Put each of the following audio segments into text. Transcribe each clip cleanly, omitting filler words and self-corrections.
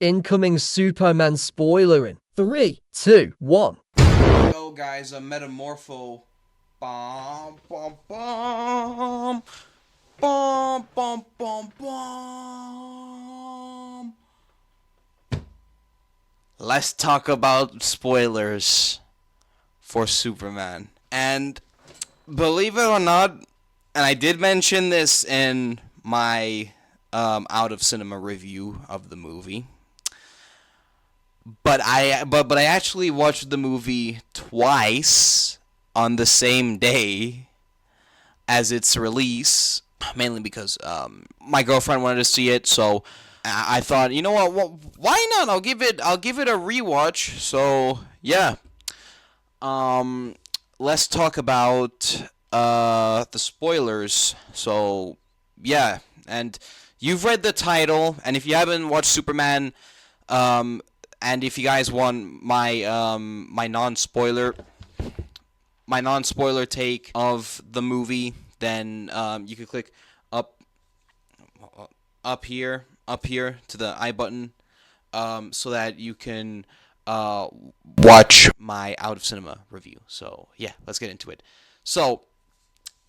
Incoming Superman spoiler in 3, 2, 1. Yo, guys, a Metamorpho. Bom, bom, bom. Bom, bom, bom, bom. Let's talk about spoilers for Superman. And believe it or not, and I did mention this in my out of cinema review of the movie. But I actually watched the movie twice on the same day as its release, mainly because my girlfriend wanted to see it, so I thought, you know what, why not? I'll give it a rewatch. So yeah, um, let's talk about the spoilers. So yeah, and you've read the title, and if you haven't watched Superman, um, and if you guys want my non-spoiler take of the movie, then you could click up up here to the I button, so that you can watch my out of cinema review. So yeah, let's get into it. So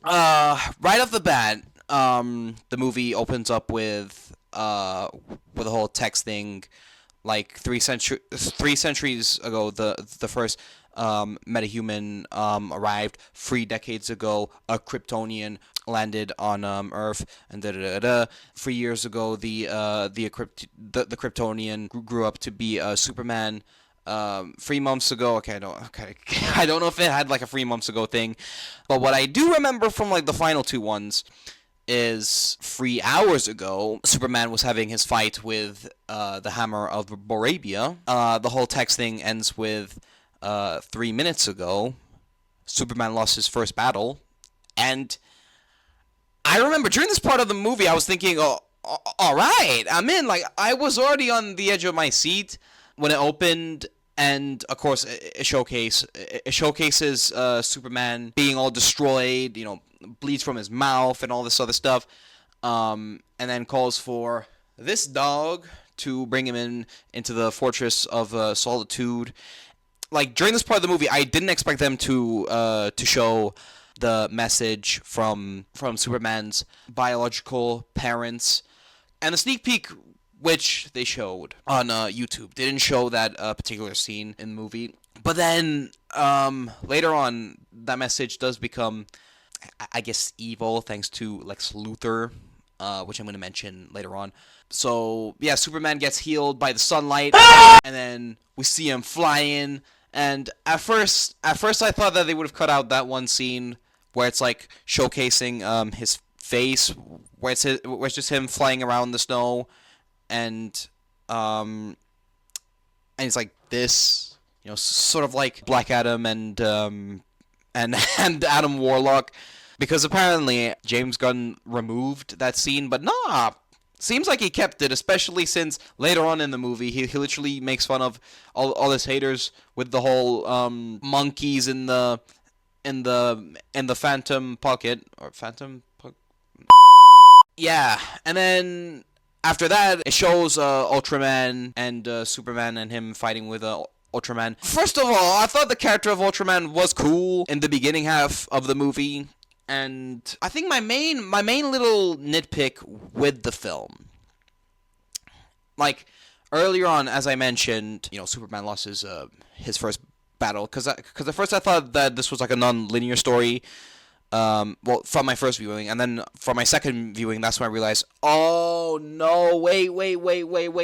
right off the bat, the movie opens up with a whole text thing. Like three centuries ago, the first metahuman arrived. 3 decades ago, a Kryptonian landed on Earth, and da da da da. 3 years ago, the Kryptonian grew up to be Superman. 3 months ago, I don't know if it had like a 3 months ago thing, but what I do remember from like the final two ones is 3 hours ago, Superman was having his fight with the Hammer of Borabia. The whole text thing ends with 3 minutes ago, Superman lost his first battle. And I remember during this part of the movie, I was thinking, oh, all right, I'm in. Like, I was already on the edge of my seat when it opened. And of course, it showcases Superman being all destroyed, bleeds from his mouth and all this other stuff, and then calls for this dog to bring him into the Fortress of Solitude. Like, during this part of the movie, I didn't expect them to show the message from Superman's biological parents, and the sneak peek which they showed on YouTube didn't show that particular scene in the movie. But then later on, that message does become, I guess, evil thanks to Lex Luthor, which I'm going to mention later on. So yeah, Superman gets healed by the sunlight, and then we see him flying. And at first I thought that they would have cut out that one scene where it's like showcasing his face, where it's just him flying around the snow, and it's like this, sort of like Black Adam and and Adam Warlock, because apparently James Gunn removed that scene, but nah, seems like he kept it, especially since later on in the movie he literally makes fun of all his haters with the whole monkeys in the Phantom Pocket, or Phantom. Yeah, and then after that, it shows Ultraman and Superman and him fighting with Ultraman. First of all, I thought the character of Ultraman was cool in the beginning half of the movie, and I think my main little nitpick with the film, like earlier on, as I mentioned, Superman lost his first battle, because at first I thought that this was like a non-linear story. Well, from my first viewing, and then from my second viewing, that's when I realized, oh no, wait,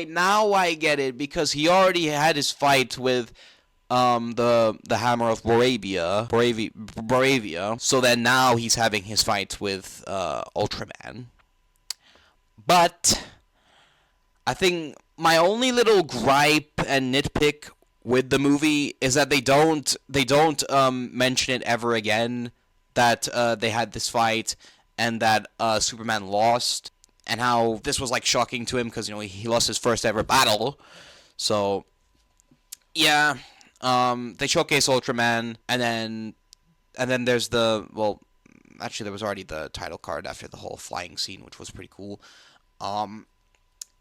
now I get it, because he already had his fight with the Hammer of Boravia, so then now he's having his fight with Ultraman. But I think my only little gripe and nitpick with the movie is that they don't mention it ever again, that they had this fight and that Superman lost, and how this was like shocking to him because he lost his first ever battle. So yeah, they showcase Ultraman, and then there's actually there was already the title card after the whole flying scene, which was pretty cool. Um,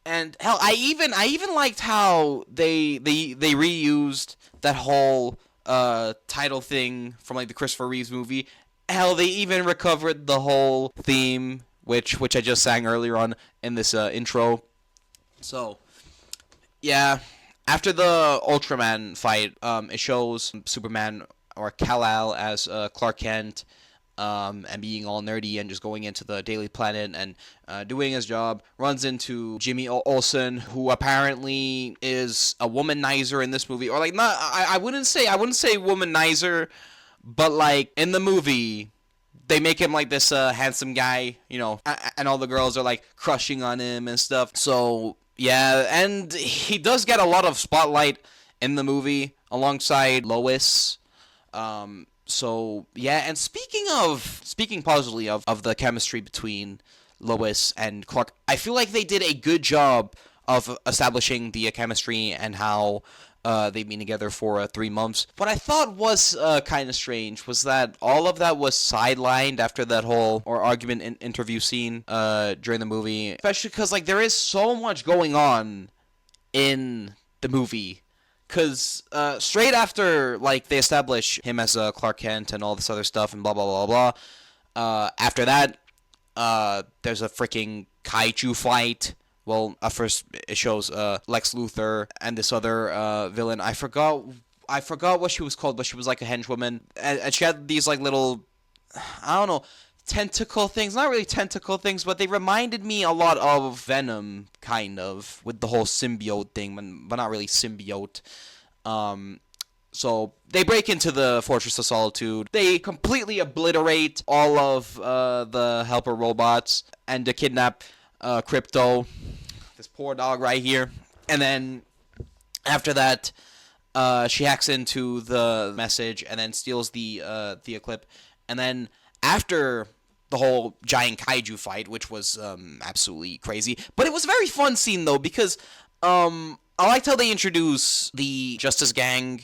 And hell, I even liked how they reused that whole title thing from like the Christopher Reeves movie. Hell, they even recovered the whole theme, which I just sang earlier on in this intro. So yeah, after the Ultraman fight, it shows Superman or Kal-El as Clark Kent, and being all nerdy and just going into the Daily Planet and doing his job. Runs into Jimmy Olsen, who apparently is a womanizer in this movie, or like not. I wouldn't say womanizer, but like in the movie, they make him like this handsome guy, and all the girls are like crushing on him and stuff. So yeah, and he does get a lot of spotlight in the movie alongside Lois. So yeah, and speaking positively of the chemistry between Lois and Clark, I feel like they did a good job of establishing the chemistry and how they've been together for 3 months. What I thought was kind of strange was that all of that was sidelined after that whole or argument interview scene during the movie, especially because like there is so much going on in the movie. Because straight after like they establish him as Clark Kent and all this other stuff and blah blah blah blah, after that there's a freaking kaiju fight. Well, at first it shows Lex Luthor and this other villain. I forgot what she was called, but she was like a henchwoman, and she had these like little, I don't know, tentacle things. Not really tentacle things, but they reminded me a lot of Venom, kind of, with the whole symbiote thing, but not really symbiote. So they break into the Fortress of Solitude. They completely obliterate all of the helper robots and to kidnap Crypto, this poor dog right here. And then after that, she hacks into the message and then steals the Eclipse. And then after the whole giant kaiju fight, which was absolutely crazy, but it was a very fun scene though, because I liked how they introduce the Justice Gang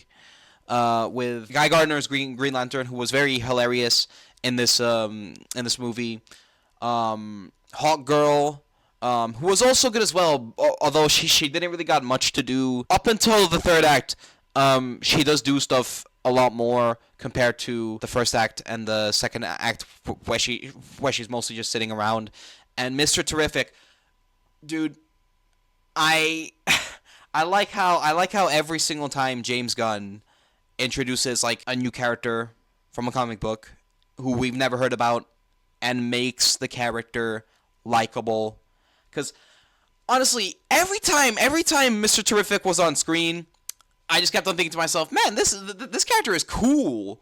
with Guy Gardner's Green Lantern, who was very hilarious in this movie. Hawk Girl, who was also good as well, although she didn't really got much to do up until the third act. She does do stuff a lot more compared to the first act and the second act, where she's mostly just sitting around. And Mr. Terrific, dude, I I like how every single time James Gunn introduces like a new character from a comic book who we've never heard about and makes the character likable. Because honestly, every time Mr. Terrific was on screen, I just kept on thinking to myself, man, this character is cool.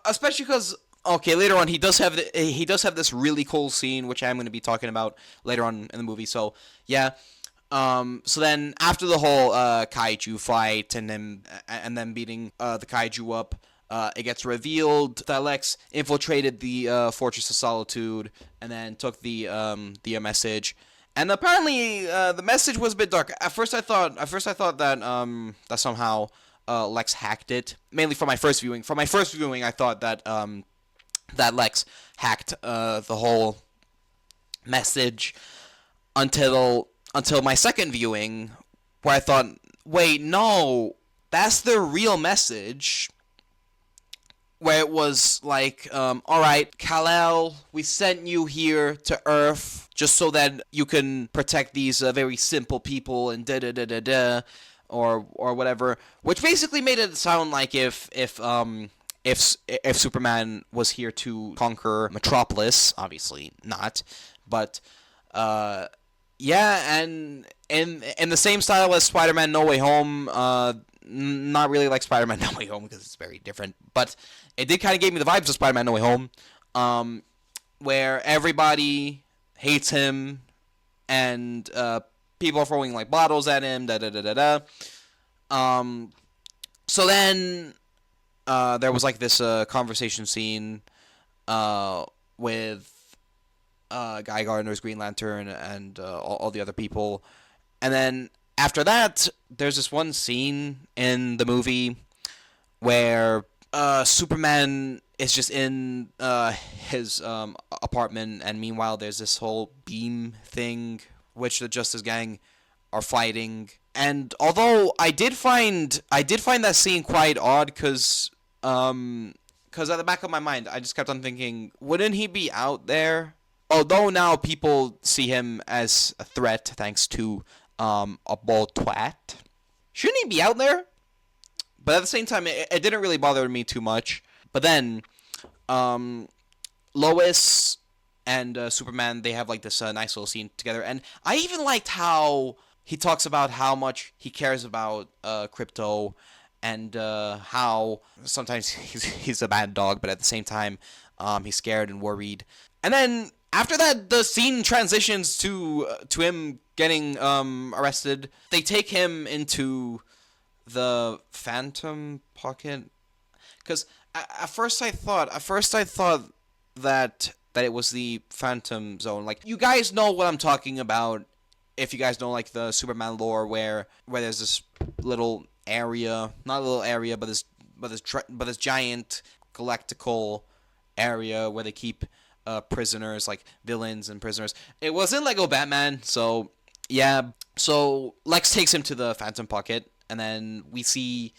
Especially because, okay, later on he does have this really cool scene, which I'm going to be talking about later on in the movie. So yeah. So then after the whole kaiju fight and then beating the kaiju up, it gets revealed that Lex infiltrated the Fortress of Solitude and then took the message. And apparently, the message was a bit dark. At first, I thought that that somehow Lex hacked it. Mainly for my first viewing. For my first viewing, I thought that that Lex hacked the whole message until my second viewing, where I thought, wait, no, that's the real message. Where it was like, all right, Kal-El, we sent you here to Earth just so that you can protect these very simple people and da da da da da, or whatever. Which basically made it sound like if Superman was here to conquer Metropolis, obviously not, but yeah, and in the same style as Spider-Man No Way Home, not really like Spider-Man No Way Home because it's very different, but it did kind of give me the vibes of Spider-Man No Way Home, where everybody hates him and people are throwing like bottles at him, da da da da da. So then there was like this conversation scene with Guy Gardner's Green Lantern and all the other people, and then after that, there's this one scene in the movie where Superman is just in his apartment, and meanwhile there's this whole beam thing which the Justice Gang are fighting. And although I did find that scene quite odd, because at the back of my mind, I just kept on thinking, wouldn't he be out there? Although now people see him as a threat thanks to a bald twat. Shouldn't he be out there? But at the same time, it didn't really bother me too much. But then, Lois and Superman, they have like this nice little scene together. And I even liked how he talks about how much he cares about Krypto, and how sometimes he's a bad dog, but at the same time, he's scared and worried. And then after that, the scene transitions to him getting arrested. They take him into the Phantom Pocket, because at first I thought that it was the Phantom Zone. Like, you guys know what I'm talking about. If you guys know like the Superman lore, where there's this little area, not a little area, but this giant galactical area where they keep prisoners, like villains and prisoners. It wasn't Lego Batman, so yeah. So Lex takes him to the Phantom Pocket, and then we see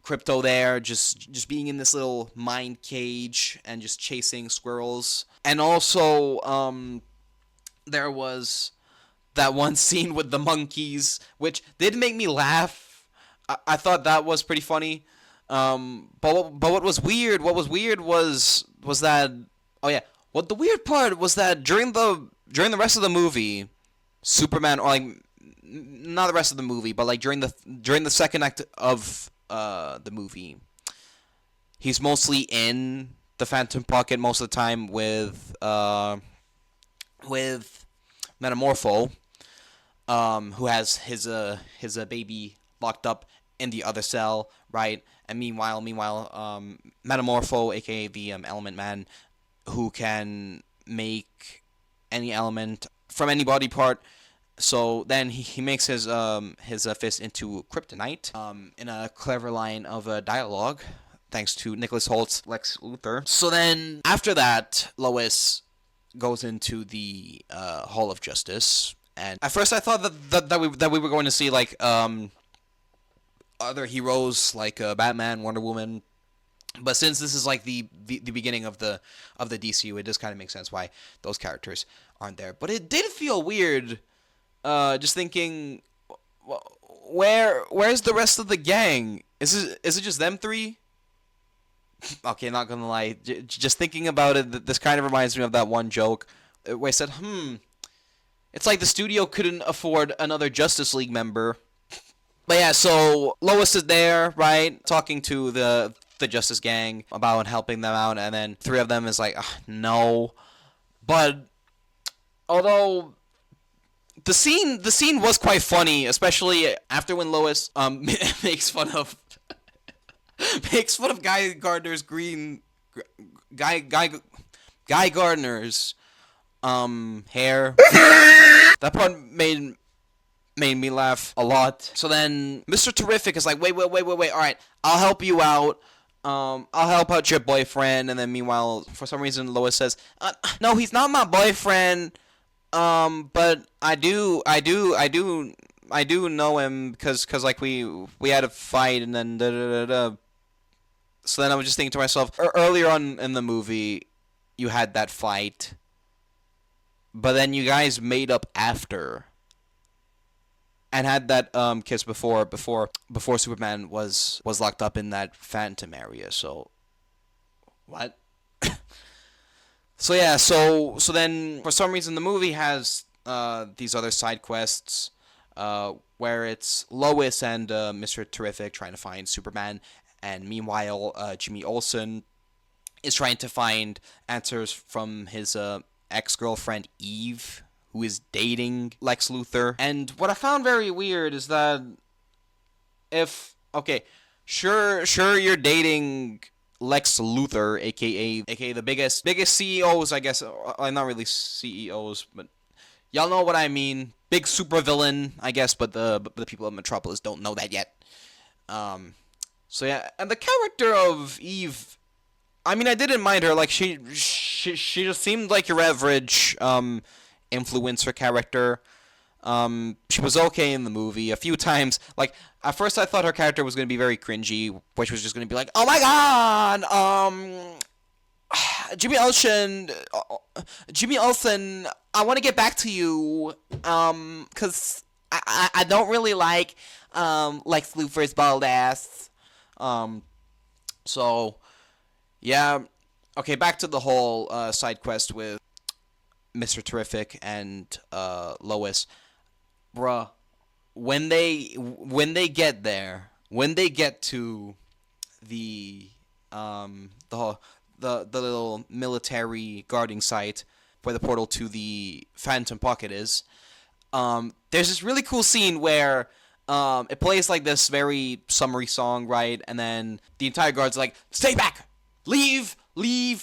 Krypto there, just being in this little mind cage and just chasing squirrels. And also, there was that one scene with the monkeys, which did make me laugh. I thought that was pretty funny. But what was weird? Was that, oh yeah. What the weird part was that during the rest of the movie, Superman, or like not the rest of the movie, but like during the second act of the movie, he's mostly in the Phantom Pocket most of the time with Metamorpho, who has his baby locked up in the other cell, right? And meanwhile, Metamorpho, aka the Element Man, who can make any element from any body part. So then he makes his fist into kryptonite, in a clever line of dialogue, thanks to Nicholas Holt's Lex Luthor. So then after that, Lois goes into the Hall of Justice, and at first I thought that we were going to see like other heroes like Batman, Wonder Woman. But since this is like the beginning of the DCU, it does kind of make sense why those characters aren't there. But it did feel weird, just thinking, where's the rest of the gang? Is it just them three? Okay, not gonna lie, just thinking about it, this kind of reminds me of that one joke where I said, it's like the studio couldn't afford another Justice League member. But yeah, so Lois is there, right, talking to the Justice Gang about helping them out, and then three of them is like, no. But although the scene was quite funny, especially after when Lois makes fun of Guy Gardner's hair. That part made me laugh a lot. So then Mr. Terrific is like, wait, all right, I'll help you out. I'll help out your boyfriend. And then meanwhile, for some reason, Lois says, no, he's not my boyfriend. But I do know him because like we had a fight, and then da. So then I was just thinking to myself, earlier on in the movie, you had that fight, but then you guys made up after, and had that kiss before Superman was locked up in that Phantom area. So what? So yeah, so then for some reason the movie has these other side quests where it's Lois and Mr. Terrific trying to find Superman, and meanwhile Jimmy Olsen is trying to find answers from his ex-girlfriend Eve, who is dating Lex Luthor. And what I found very weird is that sure you're dating Lex Luthor, aka the biggest CEOs, I guess. Not really CEOs, but y'all know what I mean. Big supervillain, I guess, but the people of Metropolis don't know that yet. So yeah, and the character of Eve, I mean, I didn't mind her. Like she just seemed like your average influencer character. She was okay in the movie. A few times, like at first, I thought her character was gonna be very cringy, which was just gonna be like, "Oh my god, Jimmy Olsen, Jimmy Olsen, I want to get back to you, cause I don't really like Lex Luthor's bald ass, um, so yeah, okay, back to the whole side quest with Mr. Terrific and Lois, bruh. When they get there, when they get to the the little military guarding site where the portal to the Phantom Pocket is, there's this really cool scene where it plays like this very summery song, right? And then the entire guard's like, "Stay back, leave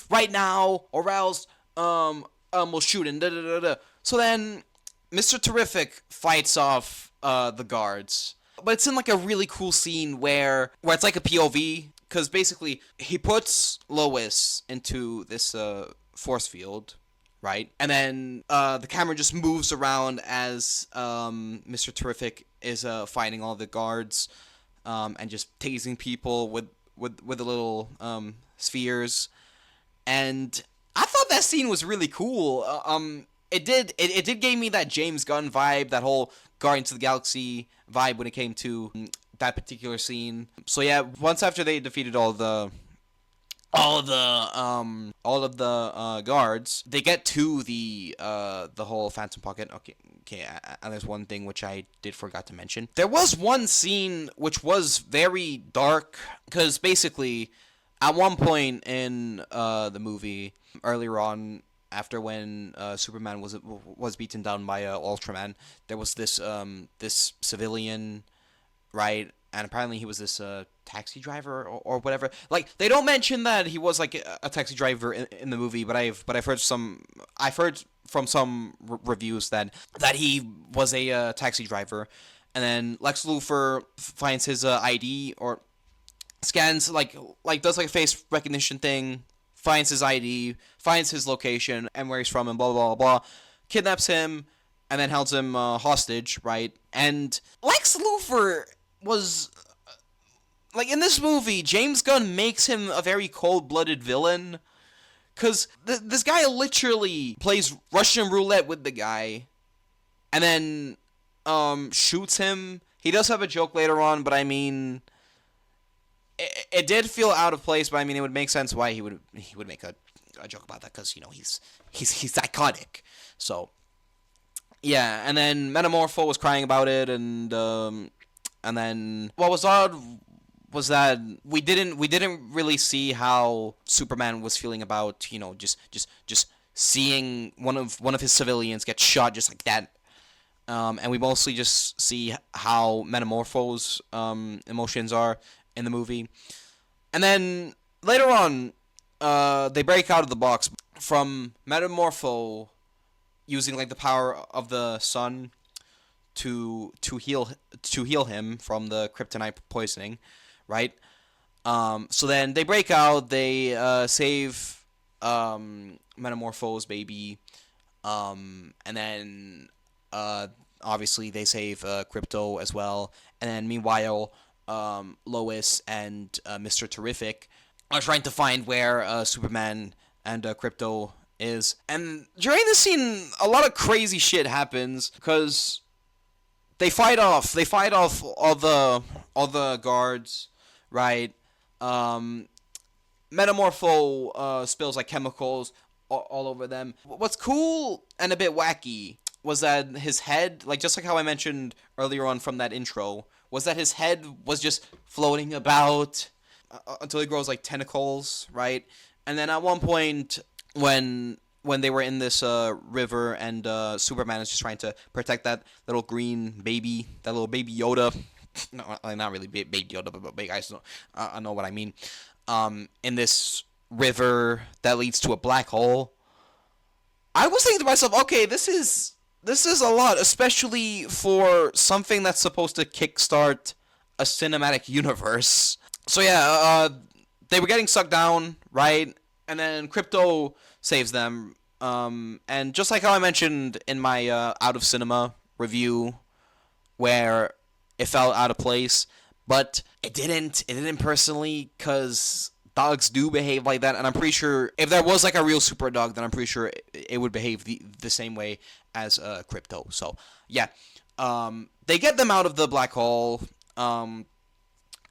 right now, or else we'll shoot." And da da da da. So then Mr. Terrific fights off the guards, but it's in like a really cool scene where it's like a POV, because basically he puts Lois into this force field, right? And then the camera just moves around as Mr. Terrific is fighting all the guards, and just tasing people with the little spheres. And I thought that scene was really cool. It did give me that James Gunn vibe, that whole Guardians of the Galaxy vibe when it came to that particular scene. So yeah, once after they defeated all of the guards, they get to the whole Phantom Pocket. Okay, and there's one thing which I did forgot to mention. There was one scene which was very dark, because basically, at one point in the movie, earlier on, after when Superman was beaten down by Ultraman, there was this civilian, right? And apparently he was this taxi driver or whatever. Like, they don't mention that he was like a taxi driver in the movie, but I've heard from some reviews that he was a taxi driver, and then Lex Luthor finds his ID, or scans like does like a face recognition thing, finds his ID, finds his location and where he's from, and blah blah blah, kidnaps him, and then holds him hostage, right? And Lex Luthor was like, in this movie, James Gunn makes him a very cold-blooded villain, because this guy literally plays Russian roulette with the guy, and then shoots him. He does have a joke later on, but I mean, it did feel out of place, but I mean, it would make sense why he would make a joke about that, because, you know, he's psychotic. So yeah, and then Metamorpho was crying about it, and then what was odd was that we didn't really see how Superman was feeling about, you know, just seeing one of his civilians get shot just like that. And we mostly just see how Metamorpho's emotions are in the movie. And then later on, they break out of the box from Metamorpho using like the power of the sun to heal him from the kryptonite poisoning, right? So then they break out, they save Metamorpho's baby, and then obviously they save Krypto as well. And then meanwhile, Lois and Mr. Terrific are trying to find where Superman and Krypto is. And during this scene, a lot of crazy shit happens, because they fight off all the guards, right? Metamorpho spills like chemicals all over them. What's cool and a bit wacky was that his head, like just like how I mentioned earlier on from that intro, was that his head was just floating about until he grows like tentacles, right? And then at one point, when they were in this river, and Superman is just trying to protect that little green baby, that little baby Yoda. No, not really baby Yoda, but you guys know what I mean. In this river that leads to a black hole, I was thinking to myself, okay, this is a lot, especially for something that's supposed to kickstart a cinematic universe. So yeah, they were getting sucked down, right? And then Krypto saves them. And just like how I mentioned in my out of cinema review where it felt out of place, but it didn't. It didn't personally, because dogs do behave like that, and I'm pretty sure if there was like a real super dog, then I'm pretty sure it would behave the same way as Crypto. So yeah, they get them out of the black hole, and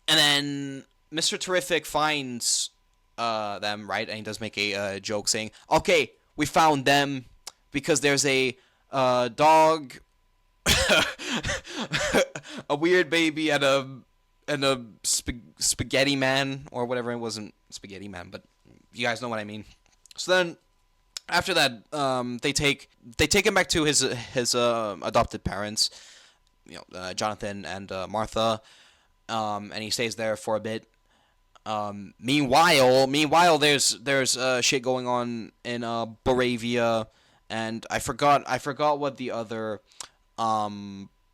then Mr. Terrific finds them, right, and he does make a joke saying, "Okay, we found them because there's a dog." A weird baby and a spaghetti man or whatever. It wasn't spaghetti man, but you guys know what I mean. So then after that, they take him back to his adopted parents, Jonathan and Martha, and he stays there for a bit. Meanwhile, there's shit going on in Boravia, and I forgot what the other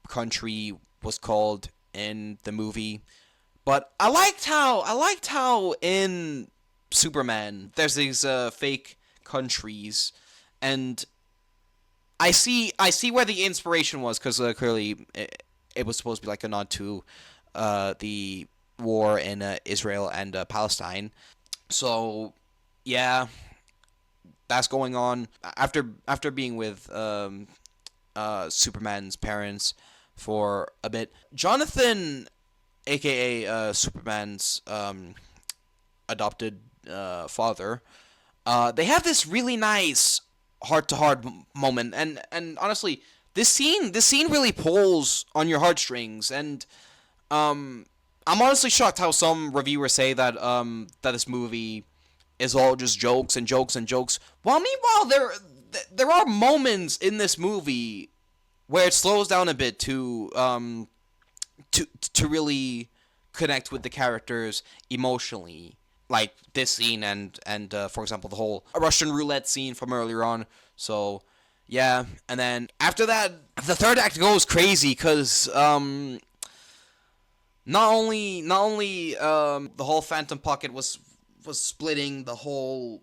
country was called in the movie, but I liked how in Superman there's these fake countries, and I see where the inspiration was, because clearly it was supposed to be like a nod to the war in Israel and Palestine. So yeah, that's going on after being with Superman's parents for a bit. Jonathan, aka Superman's adopted father, they have this really nice heart-to-heart moment, and honestly, this scene really pulls on your heartstrings, and I'm honestly shocked how some reviewers say that that this movie is all just jokes and jokes and jokes. While meanwhile, there are moments in this movie where it slows down a bit to really connect with the characters emotionally, like this scene and for example the whole Russian roulette scene from earlier on. So yeah, and then after that, the third act goes crazy, because not only the whole Phantom Pocket was splitting the whole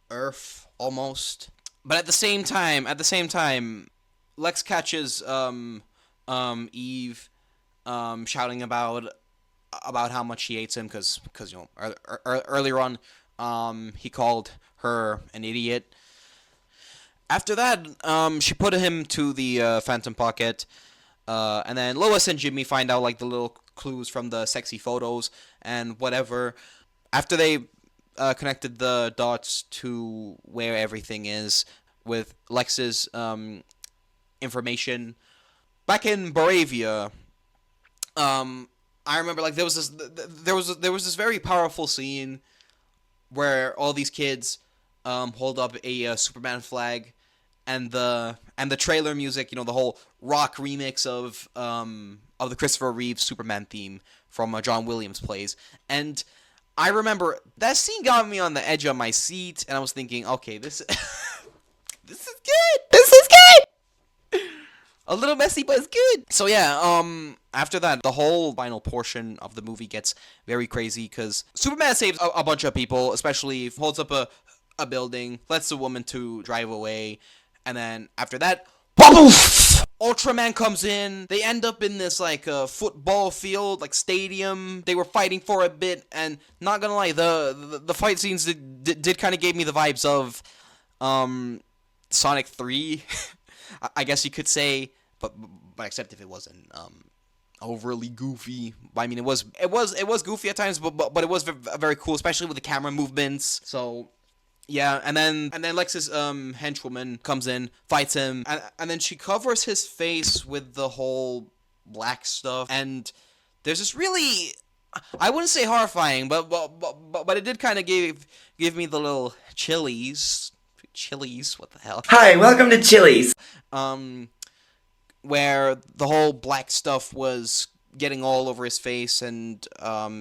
Earth almost, but at the same time, Lex catches Eve shouting about how much she hates him, because earlier on he called her an idiot. After that, she put him to the Phantom Pocket, and then Lois and Jimmy find out like the little clues from the sexy photos and whatever. After they connected the dots to where everything is with Lex's information back in Boravia, I remember like there was this very powerful scene where all these kids hold up a Superman flag, and the trailer music, the whole rock remix of the Christopher Reeve Superman theme from John Williams plays. And I remember that scene got me on the edge of my seat, and I was thinking, okay, this this is good. This is good. A little messy, but it's good. So yeah, after that, the whole final portion of the movie gets very crazy, because Superman saves a bunch of people, especially holds up a building, lets the woman to drive away, and then after that, poof! Ultraman comes in. They end up in this like football field, like stadium. They were fighting for a bit, and not gonna lie, the fight scenes did kind of gave me the vibes of Sonic 3, I guess you could say, but except if it wasn't overly goofy. I mean, it was goofy at times, but it was very cool, especially with the camera movements. So yeah, and then Lex's henchwoman comes in, fights him, and then she covers his face with the whole black stuff, and there's this really, I wouldn't say horrifying, but it did kind of give me the little chillies. Chili's, what the hell? Hi, welcome to Chili's. Where the whole black stuff was getting all over his face, and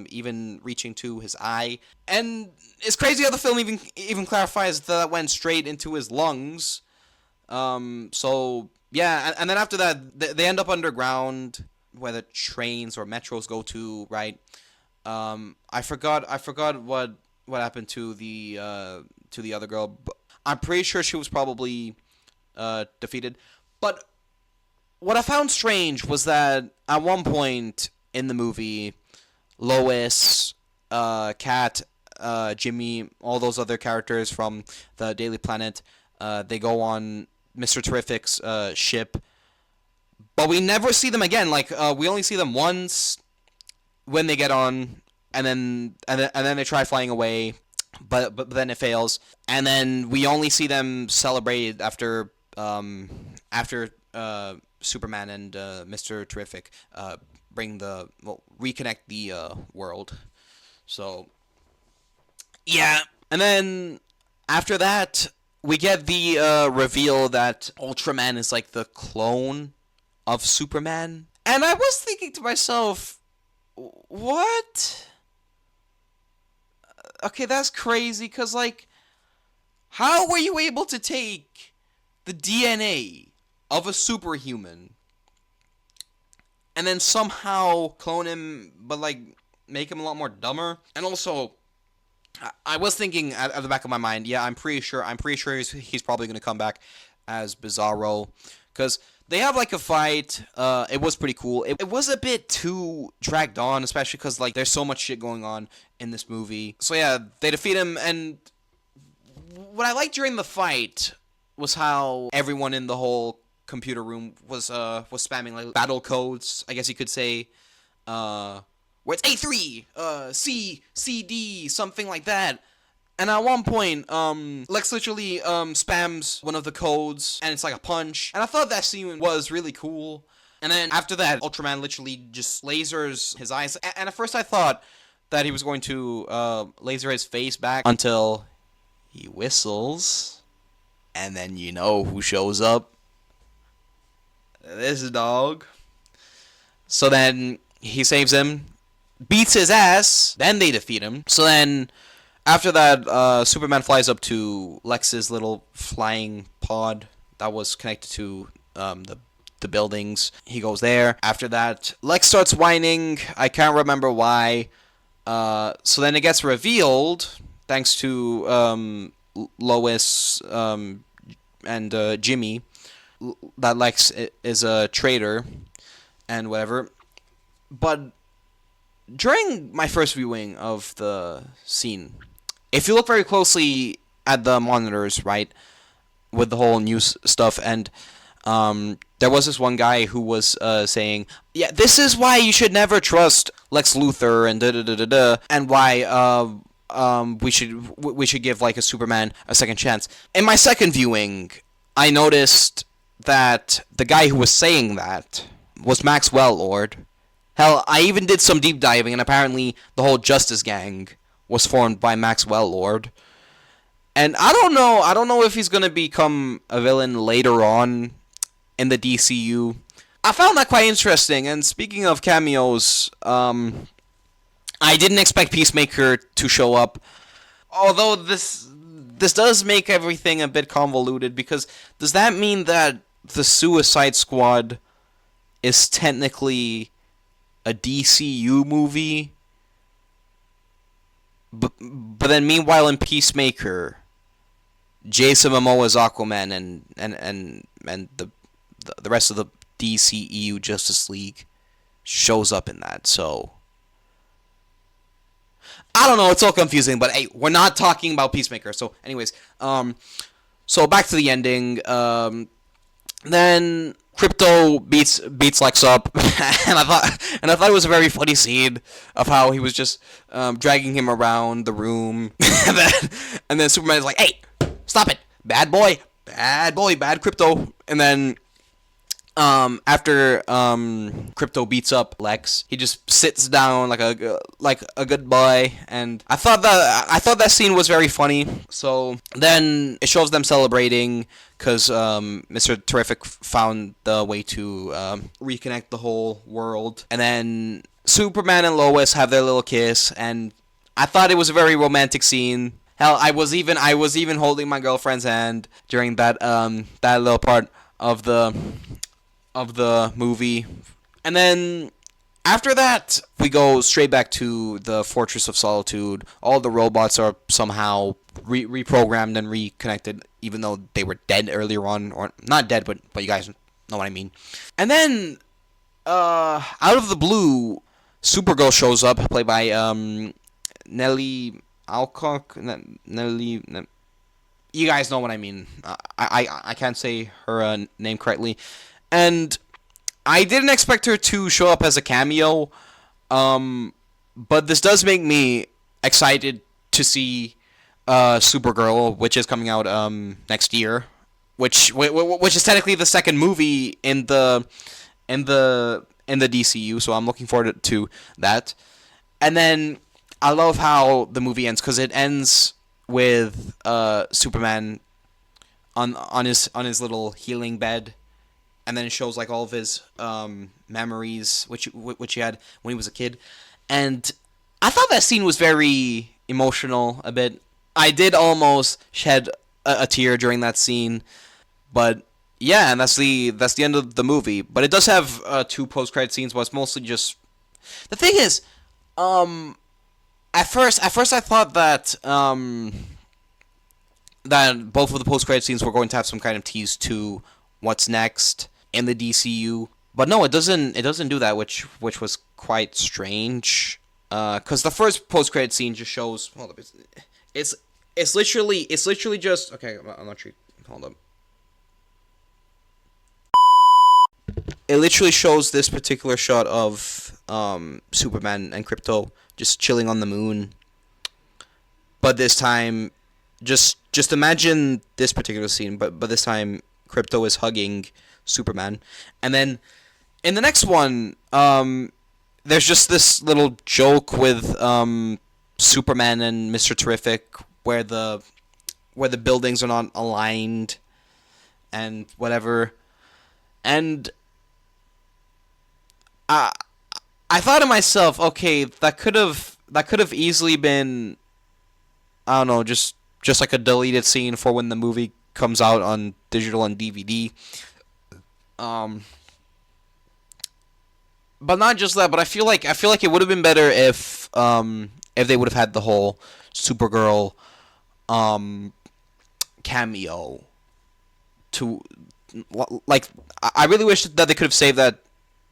even reaching to his eye. And it's crazy how the film even clarifies that went straight into his lungs. So yeah, and then after that, they end up underground, where the trains or metros go to, right? I forgot what happened to the other girl. But I'm pretty sure she was probably defeated. But what I found strange was that at one point in the movie, Lois, Kat, Jimmy, all those other characters from the Daily Planet, they go on Mr. Terrific's ship, but we never see them again. Like we only see them once when they get on, and then they try flying away, but then it fails, and then we only see them celebrate after Superman and Mr. Terrific reconnect the world. So yeah, and then after that we get the reveal that Ultraman is like the clone of Superman, and I was thinking to myself, what? Okay, that's crazy, because like, how were you able to take the DNA of a superhuman and then somehow clone him, but like make him a lot more dumber? And also, I was thinking at the back of my mind, yeah, I'm pretty sure he's probably gonna come back as Bizarro, because they have like a fight. It was pretty cool. It was a bit too dragged on, especially because like there's so much shit going on in this movie. So yeah, they defeat him, and what I liked during the fight was how everyone in the whole computer room was spamming like battle codes, I guess you could say, where it's A3, C, C, D, something like that. And at one point, Lex literally spams one of the codes, and it's like a punch. And I thought that scene was really cool. And then after that, Ultraman literally just lasers his eyes. And at first I thought that he was going to laser his face back until he whistles. And then you know who shows up. This dog. So then he saves him, beats his ass, then they defeat him. So then after that, Superman flies up to Lex's little flying pod that was connected to the buildings. He goes there. After that, Lex starts whining. I can't remember why. So then it gets revealed, thanks to Lois and Jimmy, that Lex is a traitor and whatever. But during my first viewing of the scene, if you look very closely at the monitors, right, with the whole news stuff, and there was this one guy who was saying, yeah, this is why you should never trust Lex Luthor, and da-da-da-da-da, and why we should give like a Superman a second chance. In my second viewing, I noticed that the guy who was saying that was Maxwell Lord. Hell, I even did some deep diving, and apparently the whole Justice Gang was formed by Maxwell Lord. And I don't know if he's gonna become a villain later on in the DCU. I found that quite interesting. And speaking of cameos, I didn't expect Peacemaker to show up. Although this does make everything a bit convoluted, because does that mean that the Suicide Squad is technically a DCU movie? But then meanwhile in Peacemaker, Jason Momoa's Aquaman and the rest of the DCEU Justice League shows up in that. So I don't know, it's all confusing, but hey, we're not talking about Peacemaker. So anyways, so back to the ending. Then Crypto beats Lex up, and I thought it was a very funny scene of how he was just dragging him around the room, and then Superman is like, "Hey, stop it, bad boy, bad Crypto." And then after Crypto beats up Lex, he just sits down like a good boy, and I thought that scene was very funny. So then it shows them celebrating because Mr. Terrific found the way to reconnect the whole world, and then Superman and Lois have their little kiss, and I thought it was a very romantic scene. Hell, I was even holding my girlfriend's hand during that little part of the movie. And then After that, we go straight back to the Fortress of Solitude. All the robots are somehow reprogrammed and reconnected, even though they were dead earlier on, or not dead, but you guys know what I mean. And then, out of the blue, Supergirl shows up, played by Nellie Alcock. You guys know what I mean. I can't say her name correctly, and I didn't expect her to show up as a cameo, but this does make me excited to see Supergirl, which is coming out next year, which is technically the second movie in the DCU. So I'm looking forward to that. And then I love how the movie ends, because it ends with Superman on his little healing bed. And then it shows like all of his memories, which he had when he was a kid, and I thought that scene was very emotional. A bit, I did almost shed a tear during that scene, but yeah, and that's the end of the movie. But it does have 2 post-credit scenes, but it's mostly just. The thing is, at first I thought that that both of the post-credit scenes were going to have some kind of tease to what's next in the DCU, but no, it doesn't do that, which was quite strange. Because the first post-credit scene just shows. Hold up, it's literally just okay. I'm not sure. Hold up. It literally shows this particular shot of Superman and Krypto just chilling on the moon. But this time, just imagine this particular scene. But this time, Krypto is hugging Superman, and then in the next one, there's just this little joke with Superman and Mr. Terrific, where the buildings are not aligned and whatever, and I thought to myself, okay, that could have easily been, I don't know, just like a deleted scene for when the movie comes out on digital and DVD. But not just that, but I feel like it would have been better if they would have had the whole Supergirl cameo to, like, I really wish that they could have saved that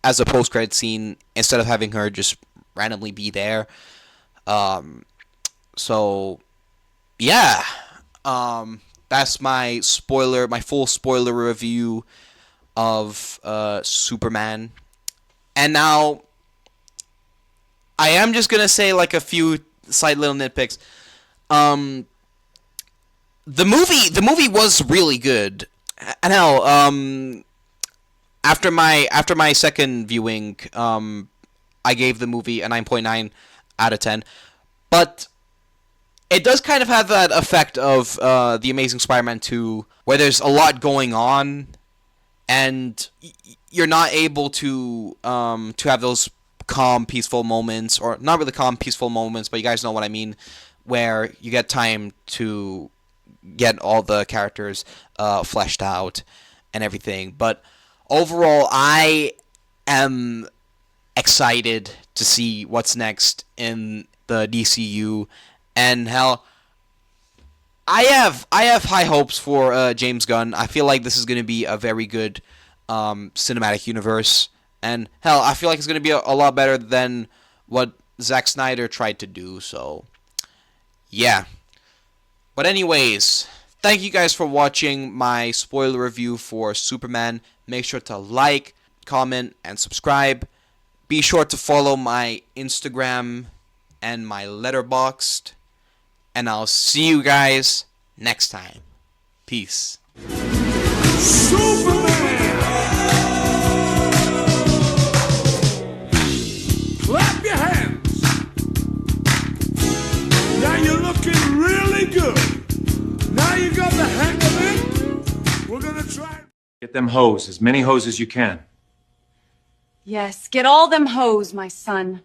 as a post-credit scene instead of having her just randomly be there. So yeah, that's my full spoiler review of Superman. And now I am just gonna say like a few slight little nitpicks. The movie was really good. And hell, after my second viewing, I gave the movie a 9.9 out of 10. But it does kind of have that effect of The Amazing Spider-Man 2, where there's a lot going on, and you're not able to have those calm, peaceful moments, or not really calm, peaceful moments, but you guys know what I mean, where you get time to get all the characters fleshed out and everything. But overall, I am excited to see what's next in the DCU, and hell, I have high hopes for James Gunn. I feel like this is going to be a very good cinematic universe, and hell, I feel like it's going to be a lot better than what Zack Snyder tried to do. So yeah. But anyways, thank you guys for watching my spoiler review for Superman. Make sure to like, comment, and subscribe. Be sure to follow my Instagram and my Letterboxd. And I'll see you guys next time. Peace. Superman! Clap your hands. Now you're looking really good. Now you got the hang of it. We're gonna try. Get them hoes, as many hoes as you can. Yes, get all them hoes, my son.